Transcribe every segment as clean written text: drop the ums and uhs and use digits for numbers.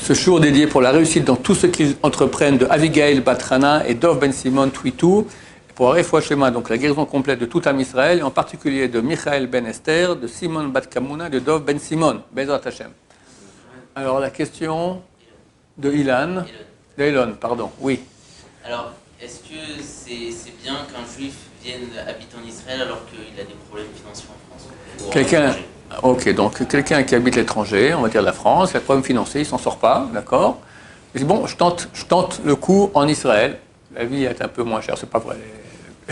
Ce jour dédié pour la réussite dans tout ce qu'ils entreprennent de Abigail Batrana et Dov Ben Simon Twitou, pour Refoua Shema, donc la guérison complète de tout Am Israël, et en particulier de Michael Ben Esther, de Simon Bat Kamuna, de Dov Ben Simon, Bezrat Hashem. Alors la question de Ilan, d'Elon, pardon, oui. Alors, est-ce que c'est bien qu'un juif vienne habiter en Israël alors qu'il a des problèmes financiers en France? Quelqu'un, ok, donc quelqu'un qui habite l'étranger, on va dire la France, il a des problèmes financiers, il ne s'en sort pas, d'accord. Il dit bon, je tente le coup en Israël. La vie est un peu moins chère, c'est pas vrai,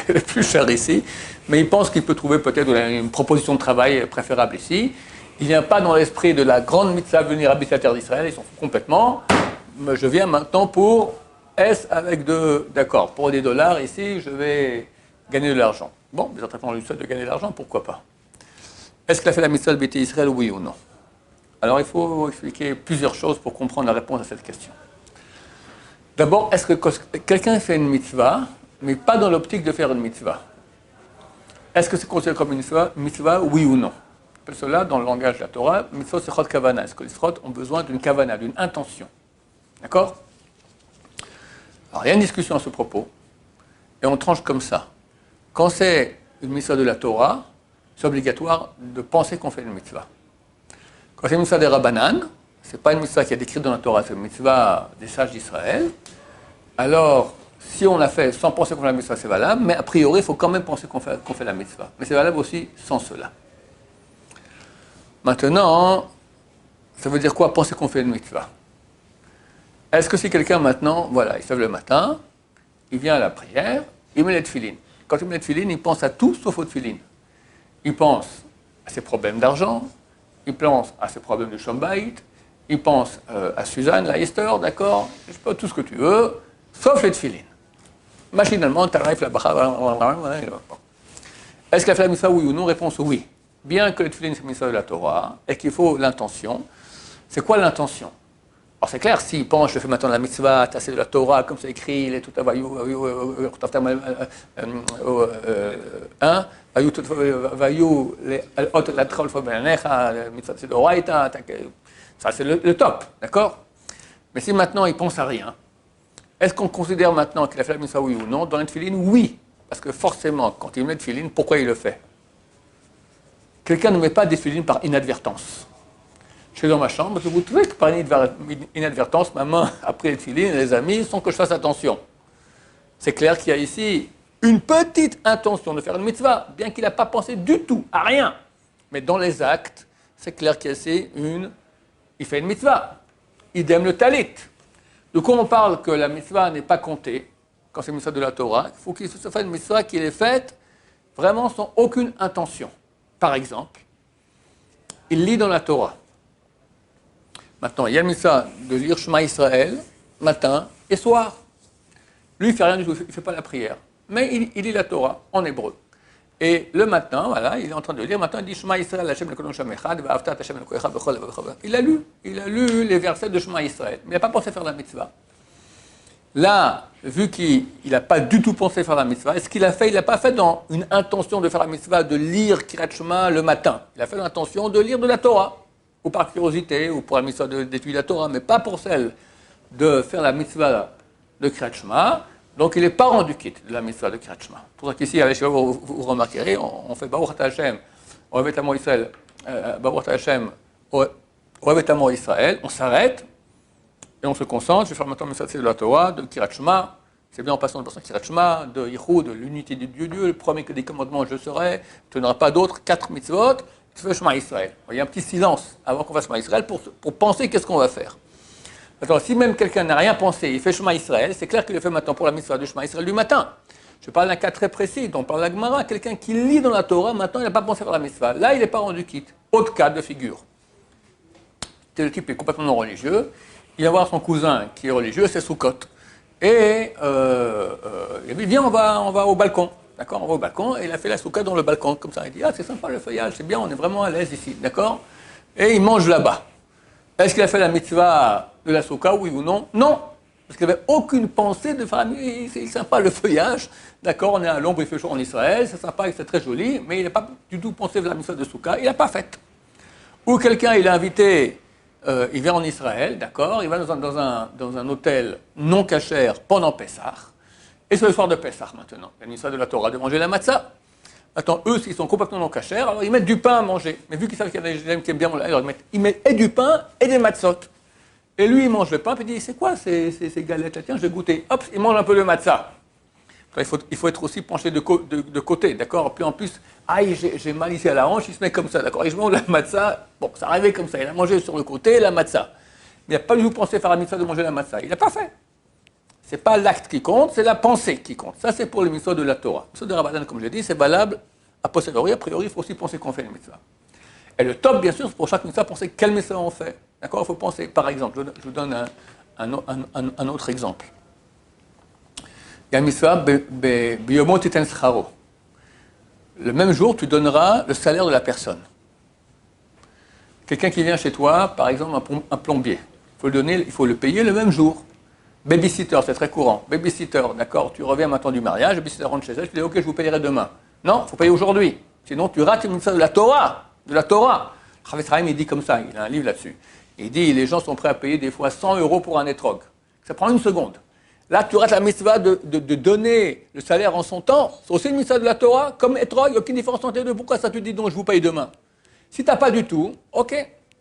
elle est plus chère ici, mais il pense qu'il peut trouver peut-être une proposition de travail préférable ici. Il ne vient pas dans l'esprit de la grande mitzvah de venir habiter la terre d'Israël, ils s'en foutent complètement. Mais je viens maintenant pour S avec d'accord, pour des dollars ici, je vais gagner de l'argent. Bon, mais en lui souhaite de gagner de l'argent, pourquoi pas? Est-ce qu'il a fait la mitzvah de Bété Israël, oui ou non? Alors il faut expliquer plusieurs choses pour comprendre la réponse à cette question. D'abord, est-ce que quelqu'un fait une mitzvah, mais pas dans l'optique de faire une mitzvah? Est-ce que c'est considéré comme une mitzvah, oui ou non? On appelle cela, dans le langage de la Torah, mitzvot sechot kavana. Est-ce que les sechot ont besoin d'une kavana, d'une intention? D'accord? Alors, il y a une discussion à ce propos, et on tranche comme ça. Quand c'est une mitzvah de la Torah, c'est obligatoire de penser qu'on fait une mitzvah. Quand c'est une mitzvah des Rabbanan, ce n'est pas une mitzvah qui est décrite dans la Torah, c'est une mitzvah des sages d'Israël. Alors, si on l'a fait sans penser qu'on fait la mitzvah, c'est valable, mais a priori, il faut quand même penser qu'on fait la mitzvah. Mais c'est valable aussi sans cela. Maintenant, ça veut dire quoi penser qu'on fait une mitzvah? Est-ce que si quelqu'un maintenant, voilà, il se lève le matin, il vient à la prière, il met les tefilines. Quand il met les tefilines, il pense à tout sauf aux tefilines. Il pense à ses problèmes d'argent, il pense à ses problèmes de Shombaït, il pense à Suzanne, la Esther, d'accord, je sais pas, tout ce que tu veux, sauf les tefilines. Machinalement, tu arrives là-bas. Est-ce qu'il a fait la mitzvah, oui ou non? Réponse oui. Bien que les tefilines, c'est la mitzvah de la Torah, et qu'il faut l'intention. C'est quoi l'intention? Alors c'est clair, s'il pense, je fais maintenant la mitzvah, c'est de la Torah, comme c'est écrit, il est tout à ça c'est le top, d'accord? Mais si maintenant il pense à rien, est-ce qu'on considère maintenant qu'il a fait la mitzvah oui ou non? Dans les tefilines, oui. Parce que forcément, quand il met les tefilines, pourquoi il le fait? Quelqu'un ne met pas des tefilines par inadvertance. Je suis dans ma chambre, je vous trouvez que par inadvertance, ma main a pris les tefilines, les amis, sans que je fasse attention. C'est clair qu'il y a ici une petite intention de faire une mitzvah, bien qu'il n'a pas pensé du tout à rien. Mais dans les actes, c'est clair qu'il y a ici il fait une mitzvah. Idem le talit. De quoi on parle que la mitzvah n'est pas comptée, quand c'est une mitzvah de la Torah, il faut qu'il se fasse une mitzvah qui est faite vraiment sans aucune intention. Par exemple, il lit dans la Torah. Maintenant, il y a le mitzvah de lire Shema Israël, matin et soir. Lui, il ne fait rien du tout, il ne fait pas la prière. Mais il lit la Torah en hébreu. Et le matin, voilà, il est en train de lire, maintenant il dit Shema Israël, Hashem Elokeinu Hashem Echad, V'ahavta Hashem Elokecha b'chol levav v'chol. Il a lu les versets de Shema Israël, mais il n'a pas pensé faire la mitzvah. Là, vu qu'il n'a pas du tout pensé faire la mitzvah, est-ce qu'il a fait? Il n'a pas fait dans une intention de faire la mitzvah, de lire Kirat Shema le matin. Il a fait dans l'intention de lire de la Torah, ou par curiosité, ou pour la mitzvah d'étudier la Torah, mais pas pour celle de faire la mitzvah de Kirat Shema. Donc il n'est pas rendu quitte de la mitzvah de Kirat Shema. Pour ça qu'ici, avec vous remarquerez, on fait Baruch Ata Hashem, Ohevet Amo Israël, Baruch Ata Hashem, Ohevet Amo Israël, on s'arrête et on se concentre. Je vais faire maintenant le mitzvah de la Torah, de Kirat Shema. C'est bien en passant de Kirat Shema, de Yichud, de l'unité de Dieu, le premier des commandements, je serai, tu n'auras pas d'autres, 4 mitzvot, tu fais Shema Israël. Il y a un petit silence avant qu'on fasse Shema Israël pour penser qu'est-ce qu'on va faire. Maintenant, si même quelqu'un n'a rien pensé, il fait Shema Israël, c'est clair qu'il le fait maintenant pour la mitzvah de Shema Israël du matin. Je parle d'un cas très précis, dont parle la Gemara, quelqu'un qui lit dans la Torah, maintenant il n'a pas pensé faire la mitzvah. Là, il n'est pas rendu quitte. Autre cas de figure. Le type est complètement non religieux, il va voir son cousin qui est religieux, c'est Sukkot. Et il dit, viens, on va au balcon. D'accord, on va au balcon, et il a fait la soukha dans le balcon, comme ça. Il dit, ah, c'est sympa le feuillage, c'est bien, on est vraiment à l'aise ici. D'accord? Et il mange là-bas. Est-ce qu'il a fait la mitzvah de la soukha, oui ou non? Non, parce qu'il n'avait aucune pensée de faire la mitzvah. C'est sympa le feuillage, d'accord, on est à l'ombre, il fait chaud en Israël, c'est sympa, c'est très joli, mais il n'a pas du tout pensé de la mitzvah de soukha, il n'a pas fait. Ou quelqu'un, il a invité il vient en Israël, d'accord, il va dans un hôtel non cachère pendant Pessah, et c'est le soir de Pessah maintenant, il y a l'histoire de la Torah de manger la matzah. Attends, eux, s'ils sont complètement non cachers, alors ils mettent du pain à manger. Mais vu qu'ils savent qu'il y a des gens qui aiment bien, alors ils mettent et du pain et des matzot. Et lui, il mange le pain, puis il dit, c'est quoi ces galettes là? Tiens, je vais goûter. Hop, il mange un peu de matzah. Il faut être aussi penché de côté, d'accord? Puis en plus, j'ai mal ici à la hanche, il se met comme ça, d'accord? Et je mange la matzah, bon, ça arrivait comme ça, il a mangé sur le côté la matzah. Mais il n'a pas du tout pensé faire la mitzvah de manger la matzah, il n'a pas fait. Ce n'est pas l'acte qui compte, c'est la pensée qui compte. Ça, c'est pour les mitzvahs de la Torah. Les mitzvahs de Rabbanan, comme je l'ai dit, c'est valable a posteriori. A priori, il faut aussi penser qu'on fait les mitzvahs. Et le top, bien sûr, c'est pour chaque mitzvah, penser quel mitzvah on fait. D'accord? Il faut penser, par exemple, je vous donne un autre exemple. Il y a un mitzvah, biyomot titen scharo. Le même jour, tu donneras le salaire de la personne. Quelqu'un qui vient chez toi, par exemple, un plombier, il faut le payer le même jour. Babysitter, c'est très courant. Babysitter, d'accord, tu reviens maintenant du mariage, babysitter rentre chez elle, je te dis, ok, je vous payerai demain. Non, il faut payer aujourd'hui. Sinon, tu rates une mitzvah de la Torah. De la Torah. Chavetz Chaim, il dit comme ça, il a un livre là-dessus. Il dit, les gens sont prêts à payer des fois 100 € pour un étrog. Ça prend une seconde. Là, tu rates la mitzvah de donner le salaire en son temps. C'est aussi une mitzvah de la Torah, comme étrog, il n'y a aucune différence entre les deux. Pourquoi ça te dit donc, je vous paye demain? Si tu n'as pas du tout, ok.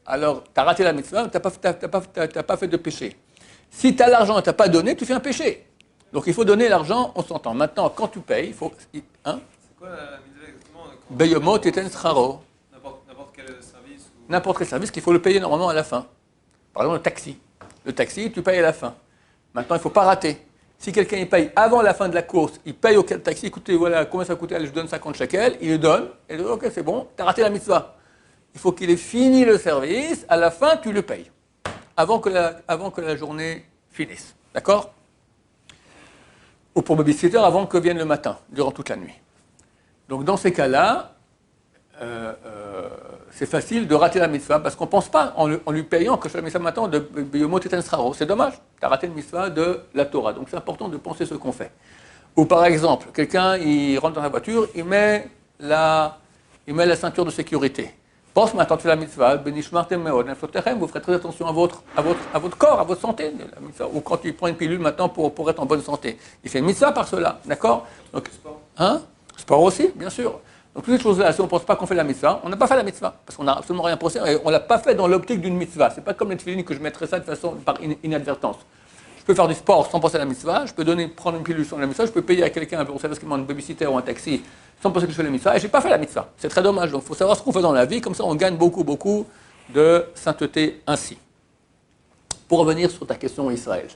Alors, tu as raté la mitzvah, tu n'as pas fait de péché. Si tu as l'argent et tu n'as pas donné, tu fais un péché. Donc il faut donner l'argent, on s'entend. Maintenant, quand tu payes, il faut... Hein? C'est quoi la mitzvah exactement? Beyomot et tenscharo. N'importe quel service ou... N'importe quel service qu'il faut le payer normalement à la fin. Par exemple, le taxi. Le taxi, tu payes à la fin. Maintenant, il ne faut pas rater. Si quelqu'un il paye avant la fin de la course, il paye au taxi, écoutez, voilà, combien ça coûtait, allez, je donne 50 shekels, il le donne, et il dit, ok, c'est bon, tu as raté la mitzvah. Il faut qu'il ait fini le service, à la fin, tu le payes. Avant que la journée finisse. D'accord? Ou pour babysitter, avant que vienne le matin, durant toute la nuit. Donc dans ces cas-là, c'est facile de rater la mitzvah, parce qu'on ne pense pas, en lui payant, que je fais la mitzvah maintenant de Biyomot et Tenscharo. C'est dommage, tu as raté une mitzvah de la Torah. Donc c'est important de penser ce qu'on fait. Ou par exemple, quelqu'un, il rentre dans la voiture, il met la ceinture de sécurité. Pense maintenant, tu fais la mitzvah, vous ferez très attention à votre corps, à votre santé. La mitzvah. Ou quand il prend une pilule maintenant pour être en bonne santé. Il fait une mitzvah par cela, d'accord? Donc, hein? Sport aussi, bien sûr. Donc toutes ces choses-là, si on ne pense pas qu'on fait la mitzvah, on n'a pas fait la mitzvah, parce qu'on n'a absolument rien pensé, et on ne l'a pas fait dans l'optique d'une mitzvah. Ce n'est pas comme les tefilines que je mettrais ça de façon par inadvertance. Je peux faire du sport sans penser à la mitzvah, je peux prendre une pilule sans la mitzvah, je peux payer à quelqu'un pour savoir ce qu'il demande, un babysitter ou un taxi, sans penser que je fais la mitzvah, et je n'ai pas fait la mitzvah. C'est très dommage. Donc il faut savoir ce qu'on fait dans la vie, comme ça on gagne beaucoup de sainteté ainsi. Pour revenir sur ta question Israël.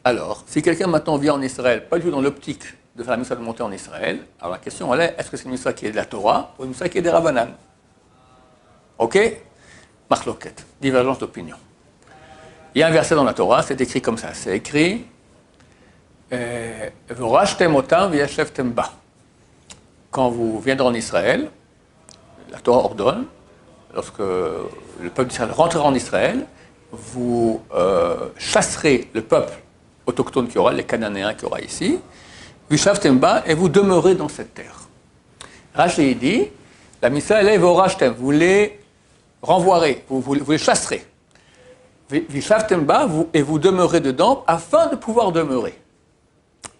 Alors, si quelqu'un maintenant vient en Israël, pas du tout dans l'optique de faire la mitzvah de monter en Israël, alors la question elle est, est-ce que c'est une mitzvah qui est de la Torah ou une mitzvah qui est des Rabbanan? Ok? Marloquette, divergence d'opinion. Il y a un verset dans la Torah, c'est écrit comme ça, c'est écrit Vorashtem otam v'yashevtem ba. Quand vous viendrez en Israël, la Torah ordonne, lorsque le peuple d'Israël rentrera en Israël, vous chasserez le peuple autochtone qu'il y aura, les Cananéens qu'il y aura ici, v'yashevtem ba, et vous demeurez dans cette terre. Rashi dit, la mitzvah elle est vorashtem, vous les renvoierez, vous les chasserez. V'yashevtem ba, et vous demeurez dedans afin de pouvoir demeurer.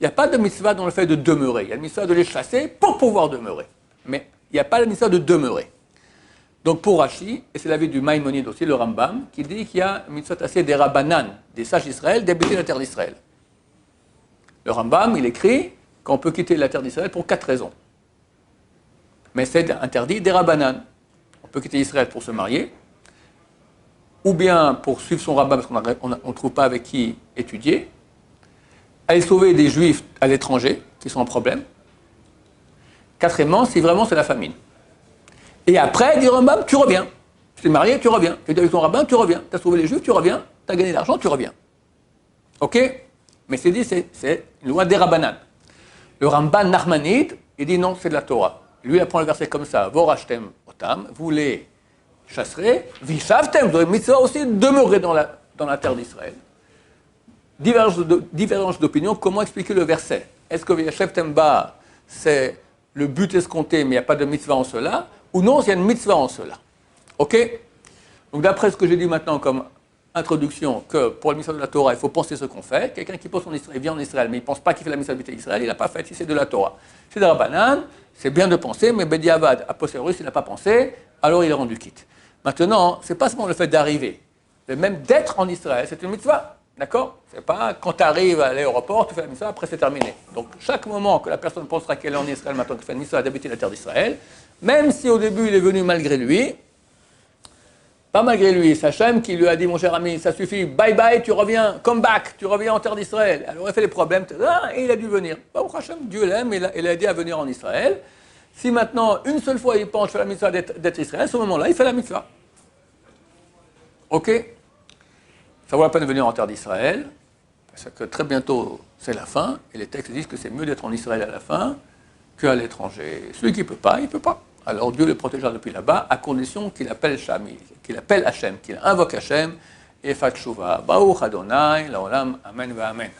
Il n'y a pas de mitzvah dans le fait de demeurer. Il y a le mitzvah de les chasser pour pouvoir demeurer. Mais il n'y a pas le mitzvah de demeurer. Donc pour Rashi, et c'est l'avis du Maïmonide aussi, le Rambam, qui dit qu'il y a un mitzvah assez des Rabbanan, des sages d'Israël, d'habiter la terre d'Israël. Le Rambam, il écrit qu'on peut quitter la terre d'Israël pour 4 raisons. Mais c'est interdit des Rabbanan. On peut quitter Israël pour se marier, ou bien pour suivre son rabbin parce qu'on ne trouve pas avec qui étudier, aller sauver des juifs à l'étranger qui sont en problème. Quatrièmement, si vraiment c'est la famine. Et après, dit Rambam, tu reviens. Tu t'es marié, tu reviens. Tu es avec ton rabbin, tu reviens. Tu as sauvé les juifs, tu reviens. Tu as gagné de l'argent, tu reviens. Ok? Mais c'est dit, c'est une loi des Rabbanan. Le Ramban Nachmanide, il dit non, c'est de la Torah. Lui, il apprend le verset comme ça. Vorashtem otam, vous les chasserez. Vishavtem, vous avez mitzvah aussi de demeurer dans la terre d'Israël. Divergence d'opinion, comment expliquer le verset? Est-ce que Vishavtem ba, c'est le but escompté, mais il n'y a pas de mitzvah en cela? Ou non, il y a une mitzvah en cela? Ok? Donc d'après ce que j'ai dit maintenant comme introduction, que pour le mitzvah de la Torah, il faut penser ce qu'on fait. Quelqu'un qui pense en Israël, il vient en Israël, mais il ne pense pas qu'il fait la mitzvah de Israël, il n'a pas fait si c'est de la Torah. C'est de la banane, c'est bien de penser, mais Bediavad, a posteriori, s'il n'a pas pensé, alors il est rendu quitte. Maintenant, ce n'est pas seulement le fait d'arriver, mais même d'être en Israël, c'est une mitzvah. D'accord? C'est pas quand tu arrives à l'aéroport, tu fais la mitzvah, après c'est terminé. Donc chaque moment que la personne pensera qu'elle est en Israël, maintenant qu'elle fait une mitzvah d'habiter la terre d'Israël, même si au début il est venu malgré lui, pas malgré lui, c'est Hachem qui lui a dit, mon cher ami, ça suffit, bye bye, tu reviens, come back, tu reviens en terre d'Israël. Alors il a fait des problèmes, et il a dû venir. Baruch Hachem, Dieu l'aime, il a aidé à venir en Israël. Si maintenant, une seule fois, il pense, je fais la mitzvah d'être Israël, à ce moment-là, il fait la mitzvah. Ok? Ça vaut la peine de venir en terre d'Israël, parce que très bientôt, c'est la fin, et les textes disent que c'est mieux d'être en Israël à la fin qu'à l'étranger. Celui qui ne peut pas, il ne peut pas. Alors Dieu le protégera depuis là-bas, à condition qu'il appelle Hachem, qu'il invoque Hachem, et fasse tshuva. Baruch Adonai, laolam, amen va amen.